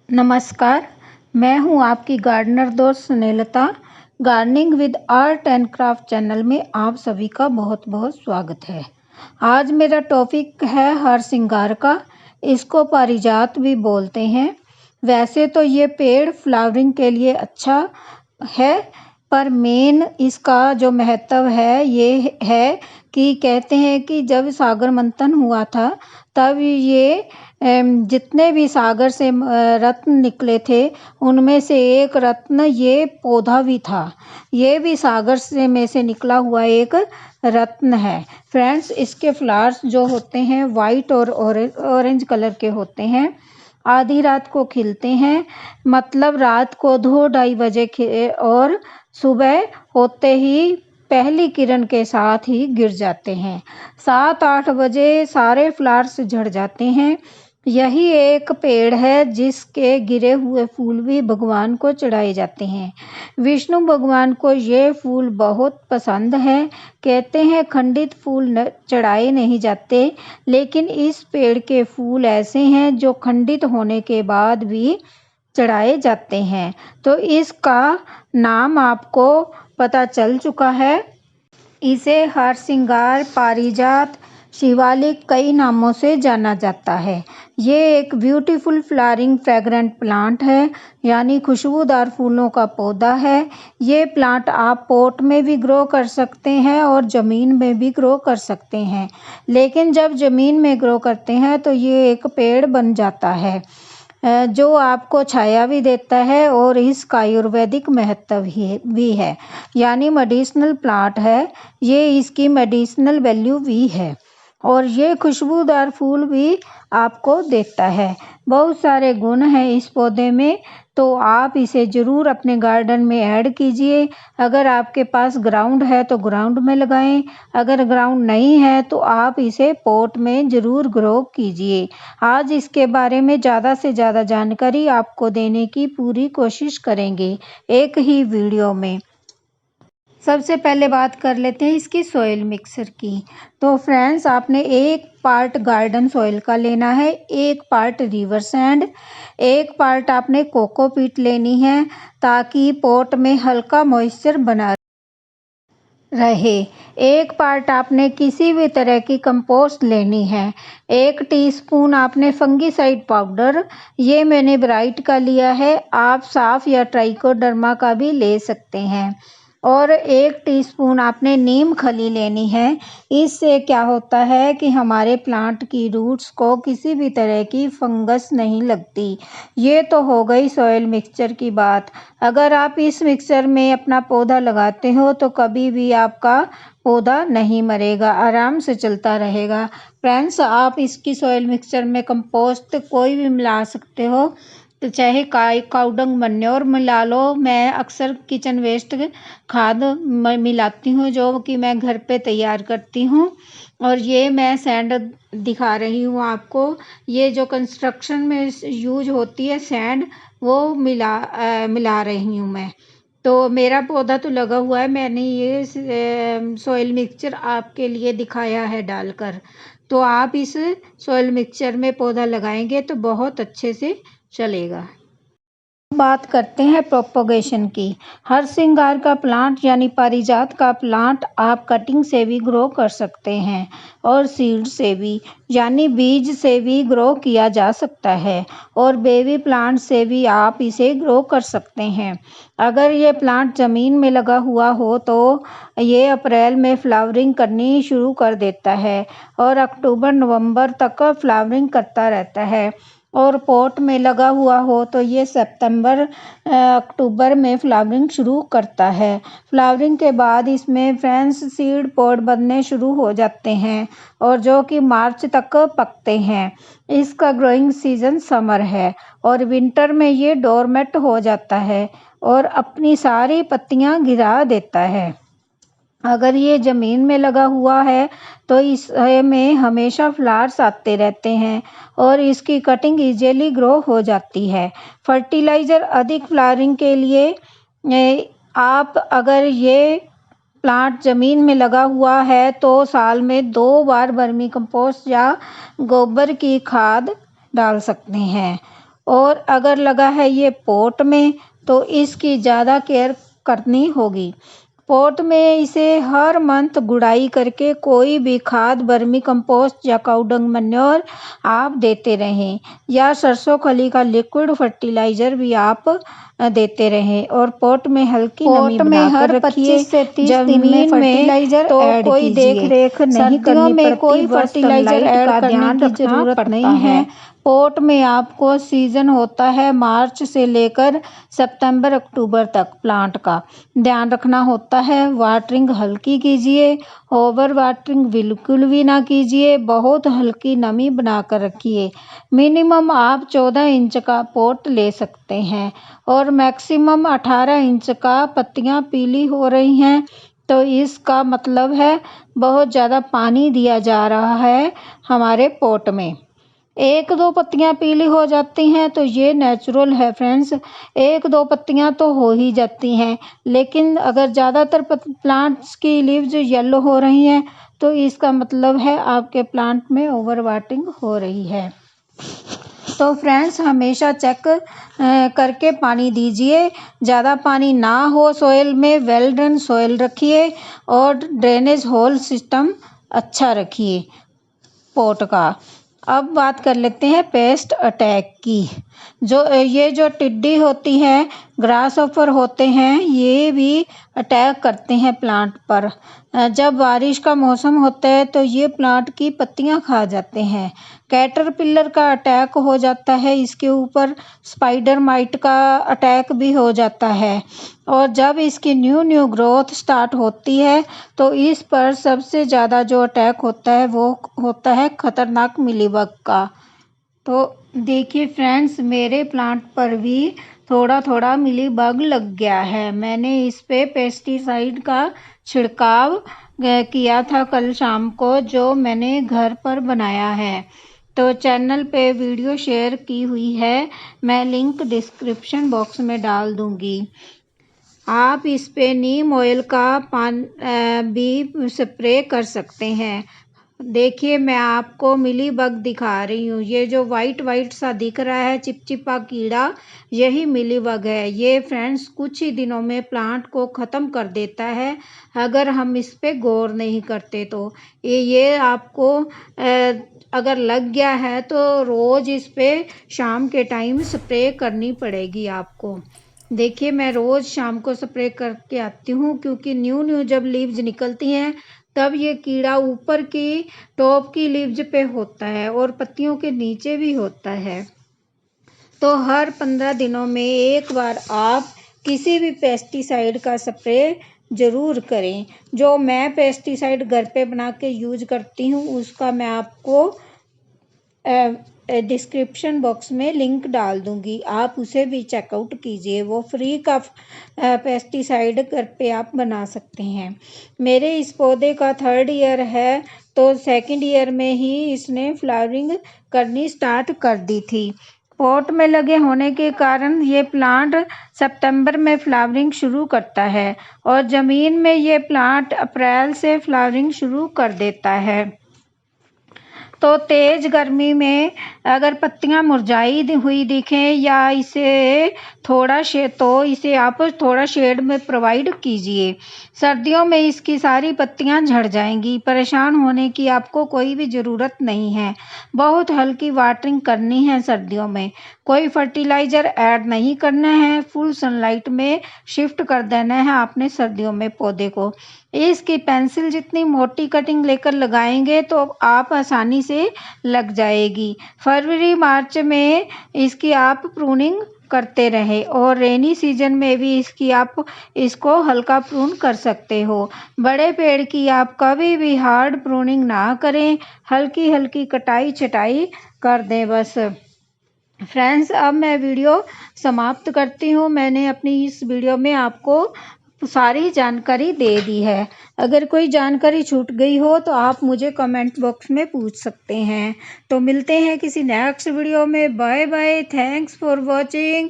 नमस्कार, मैं हूँ आपकी गार्डनर दोस्त Snehlata. Gardening with art and craft channel में आप सभी का बहुत बहुत स्वागत है। आज मेरा टॉपिक है हर सिंगार का। इसको पारिजात भी बोलते हैं। वैसे तो ये पेड़ फ्लावरिंग के लिए अच्छा है, पर मेन इसका जो महत्व है ये है कि कहते हैं कि जब सागर मंथन हुआ था तब ये जितने भी सागर से रत्न निकले थे उनमें से एक रत्न ये पौधा भी था। ये भी सागर से निकला हुआ एक रत्न है। फ्रेंड्स, इसके फ्लावर्स जो होते हैं वाइट और ऑरेंज कलर के होते हैं। आधी रात को खिलते हैं, मतलब रात को 2-2:30 बजे और सुबह होते ही पहली किरण के साथ ही गिर जाते हैं। 7-8 बजे सारे फ्लावर्स झड़ जाते हैं। यही एक पेड़ है जिसके गिरे हुए फूल भी भगवान को चढ़ाए जाते हैं। विष्णु भगवान को ये फूल बहुत पसंद है। कहते हैं खंडित फूल चढ़ाए नहीं जाते, लेकिन इस पेड़ के फूल ऐसे हैं जो खंडित होने के बाद भी चढ़ाए जाते हैं। तो इसका नाम आपको पता चल चुका है। इसे हरसिंगार, पारिजात, शिवालिक कई नामों से जाना जाता है। ये एक ब्यूटीफुल फ्लावरिंग फ्रेग्रेंट प्लांट है, यानी खुशबूदार फूलों का पौधा है। ये प्लांट आप पॉट में भी ग्रो कर सकते हैं और ज़मीन में भी ग्रो कर सकते हैं। लेकिन जब ज़मीन में ग्रो करते हैं तो ये एक पेड़ बन जाता है जो आपको छाया भी देता है और इसका आयुर्वेदिक महत्व भी है, यानी मेडिसिनल प्लांट है। ये इसकी मेडिसिनल वैल्यू भी है और ये खुशबूदार फूल भी आपको देता है। बहुत सारे गुण हैं इस पौधे में, तो आप इसे ज़रूर अपने गार्डन में ऐड कीजिए। अगर आपके पास ग्राउंड है तो ग्राउंड में लगाएं, अगर ग्राउंड नहीं है तो आप इसे पॉट में ज़रूर ग्रो कीजिए। आज इसके बारे में ज़्यादा से ज़्यादा जानकारी आपको देने की पूरी कोशिश करेंगे एक ही वीडियो में। सबसे पहले बात कर लेते हैं इसकी सॉइल मिक्सर की। तो फ्रेंड्स, आपने 1 पार्ट गार्डन सॉइल का लेना है, 1 पार्ट रिवर सैंड, 1 पार्ट आपने कोकोपीट लेनी है ताकि पॉट में हल्का मॉइस्चर बना रहे। 1 पार्ट आपने किसी भी तरह की कंपोस्ट लेनी है। 1 टीस्पून आपने फंगीसाइड पाउडर, ये मैंने ब्राइट का लिया है, आप साफ या ट्राइकोडर्मा का भी ले सकते हैं। और 1 टीस्पून आपने नीम खली लेनी है। इससे क्या होता है कि हमारे प्लांट की रूट्स को किसी भी तरह की फंगस नहीं लगती। ये तो हो गई सॉइल मिक्सचर की बात। अगर आप इस मिक्सचर में अपना पौधा लगाते हो तो कभी भी आपका पौधा नहीं मरेगा, आराम से चलता रहेगा। फ्रेंड्स, आप इसकी सॉइल मिक्सचर में कंपोस्ट कोई भी मिला सकते हो, तो चाहे काउडंग मैन्योर मिला लो। मैं अक्सर किचन वेस्ट खाद मिलाती हूँ जो कि मैं घर पे तैयार करती हूँ। और ये मैं सैंड दिखा रही हूँ आपको। ये जो कंस्ट्रक्शन में यूज होती है सैंड, वो मिला रही हूँ मैं। तो मेरा पौधा तो लगा हुआ है, मैंने ये सॉइल मिक्सचर आपके लिए दिखाया है डालकर। तो आप इस सॉइल मिक्सचर में पौधा लगाएंगे तो बहुत अच्छे से चलेगा। बात करते हैं प्रोपगेशन की। हरसिंगार का प्लांट यानी पारिजात का प्लांट आप कटिंग से भी ग्रो कर सकते हैं और सीड से भी, यानी बीज से भी ग्रो किया जा सकता है और बेबी प्लांट से भी आप इसे ग्रो कर सकते हैं। अगर ये प्लांट ज़मीन में लगा हुआ हो तो ये अप्रैल में फ्लावरिंग करनी शुरू कर देता है और अक्टूबर-नवंबर तक फ्लावरिंग करता रहता है। और पॉट में लगा हुआ हो तो ये सितंबर अक्टूबर में फ्लावरिंग शुरू करता है। फ्लावरिंग के बाद इसमें फ्रेंड्स सीड पॉड बनने शुरू हो जाते हैं और जो कि मार्च तक पकते हैं। इसका ग्रोइंग सीजन समर है और विंटर में ये डोरमेट हो जाता है और अपनी सारी पत्तियां गिरा देता है। अगर ये ज़मीन में लगा हुआ है तो इसमें हमेशा फ्लावर्स आते रहते हैं और इसकी कटिंग इजीली ग्रो हो जाती है। फर्टिलाइज़र अधिक फ्लावरिंग के लिए आप अगर ये प्लांट ज़मीन में लगा हुआ है तो साल में 2 बार वर्मी कंपोस्ट या गोबर की खाद डाल सकते हैं। और अगर लगा है ये पॉट में तो इसकी ज़्यादा केयर करनी होगी। पॉट में इसे हर मंथ गुड़ाई करके कोई भी खाद, वर्मी कंपोस्ट या काऊ डंग मैन्योर आप देते रहें, या सरसों खली का लिक्विड फर्टिलाइजर भी आप देते रहें। और पॉट में हल्की नमी बनाकर रखिए। 25 से 30 दिन में जमीन में फर्टिलाइजर तो ऐड कोई कीजिए। देख रेख नहीं सर्दियों करनी में पड़ती, कोई बस फर्टिलाइजर सनलाइट ऐड का करने ध्यान की रखना जरूरत पड़ता नहीं है। पॉट में आपको सीजन होता है मार्च से लेकर सितंबर अक्टूबर तक। प्लांट का ध्यान रखना होता है। वाटरिंग हल्की कीजिए, ओवर वाटरिंग बिल्कुल भी ना कीजिए। बहुत हल्की नमी बनाकर रखिए। मिनिमम आप 14 इंच का पॉट ले सकते हैं और मैक्सिमम 18 इंच का। पत्तियां पीली हो रही हैं तो इसका मतलब है बहुत ज़्यादा पानी दिया जा रहा है हमारे पॉट में। 1-2 पत्तियां पीली हो जाती हैं तो ये नेचुरल है फ्रेंड्स। 1-2 पत्तियां तो हो ही जाती हैं, लेकिन अगर ज़्यादातर प्लांट्स की लीव्स येलो हो रही हैं तो इसका मतलब है आपके प्लांट में ओवर वाटरिंग हो रही है। तो फ्रेंड्स हमेशा चेक करके पानी दीजिए। ज़्यादा पानी ना हो सॉइल में। वेल ड्रेन सॉइल रखिए और ड्रेनेज होल सिस्टम अच्छा रखिए पॉट का। अब बात कर लेते हैं पेस्ट अटैक की। ये जो टिड्डी होती है, ग्रास ऑफर होते हैं, ये भी अटैक करते हैं प्लांट पर। जब बारिश का मौसम होता है तो ये प्लांट की पत्तियां खा जाते हैं। कैटरपिलर का अटैक हो जाता है इसके ऊपर। स्पाइडर माइट का अटैक भी हो जाता है। और जब इसकी न्यू ग्रोथ स्टार्ट होती है तो इस पर सबसे ज़्यादा जो अटैक होता है वो होता है खतरनाक मिलीबग का। तो देखिए फ्रेंड्स, मेरे प्लांट पर भी थोड़ा थोड़ा मिलीबग लग गया है। मैंने इस पे पेस्टिसाइड का छिड़काव किया था कल शाम को, जो मैंने घर पर बनाया है। तो चैनल पे वीडियो शेयर की हुई है, मैं लिंक डिस्क्रिप्शन बॉक्स में डाल दूंगी। आप इस पे नीम ऑयल का भी स्प्रे कर सकते हैं। देखिए मैं आपको मिलीबग दिखा रही हूँ। ये जो वाइट सा दिख रहा है चिपचिपा कीड़ा, यही मिलीबग है। ये फ्रेंड्स कुछ ही दिनों में प्लांट को ख़त्म कर देता है अगर हम इस पे गौर नहीं करते तो। ये आपको अगर लग गया है तो रोज़ इस पे शाम के टाइम स्प्रे करनी पड़ेगी आपको। देखिए मैं रोज़ शाम को स्प्रे करके आती हूँ, क्योंकि न्यू जब लीव्स निकलती हैं तब ये कीड़ा ऊपर की टॉप की लीव्स पे होता है और पत्तियों के नीचे भी होता है। तो हर 15 दिनों में एक बार आप किसी भी पेस्टिसाइड का स्प्रे ज़रूर करें। जो मैं पेस्टिसाइड घर पे बना के यूज करती हूँ उसका मैं आपको डिस्क्रिप्शन बॉक्स में लिंक डाल दूंगी, आप उसे भी चेकआउट कीजिए। वो फ्री का पेस्टिसाइड घर पे आप बना सकते हैं। मेरे इस पौधे का 3rd ईयर है तो 2nd ईयर में ही इसने फ्लावरिंग करनी स्टार्ट कर दी थी। पॉट में लगे होने के कारण ये प्लांट सितंबर में फ्लावरिंग शुरू करता है और ज़मीन में ये प्लांट अप्रैल से फ्लावरिंग शुरू कर देता है। तो तेज़ गर्मी में अगर पत्तियां मुरझाई हुई दिखें या इसे आप थोड़ा शेड में प्रोवाइड कीजिए। सर्दियों में इसकी सारी पत्तियां झड़ जाएंगी। परेशान होने की आपको कोई भी ज़रूरत नहीं है। बहुत हल्की वाटरिंग करनी है सर्दियों में। कोई फर्टिलाइज़र ऐड नहीं करना है। फुल सनलाइट में शिफ्ट कर देना है आपने सर्दियों में पौधे को। इसकी पेंसिल जितनी मोटी कटिंग लेकर लगाएंगे तो आप आसानी से लग जाएगी। फरवरी मार्च में इसकी आप प्रूनिंग करते रहे और रेनी सीजन में भी इसको हल्का प्रून कर सकते हो। बड़े पेड़ की आप कभी भी हार्ड प्रूनिंग ना करें, हल्की हल्की कटाई छटाई कर दें बस। फ्रेंड्स अब मैं वीडियो समाप्त करती हूँ। मैंने अपनी इस वीडियो में आपको सारी जानकारी दे दी है। अगर कोई जानकारी छूट गई हो तो आप मुझे कमेंट बॉक्स में पूछ सकते हैं। तो मिलते हैं किसी नेक्स्ट वीडियो में। Bye bye, thanks for watching.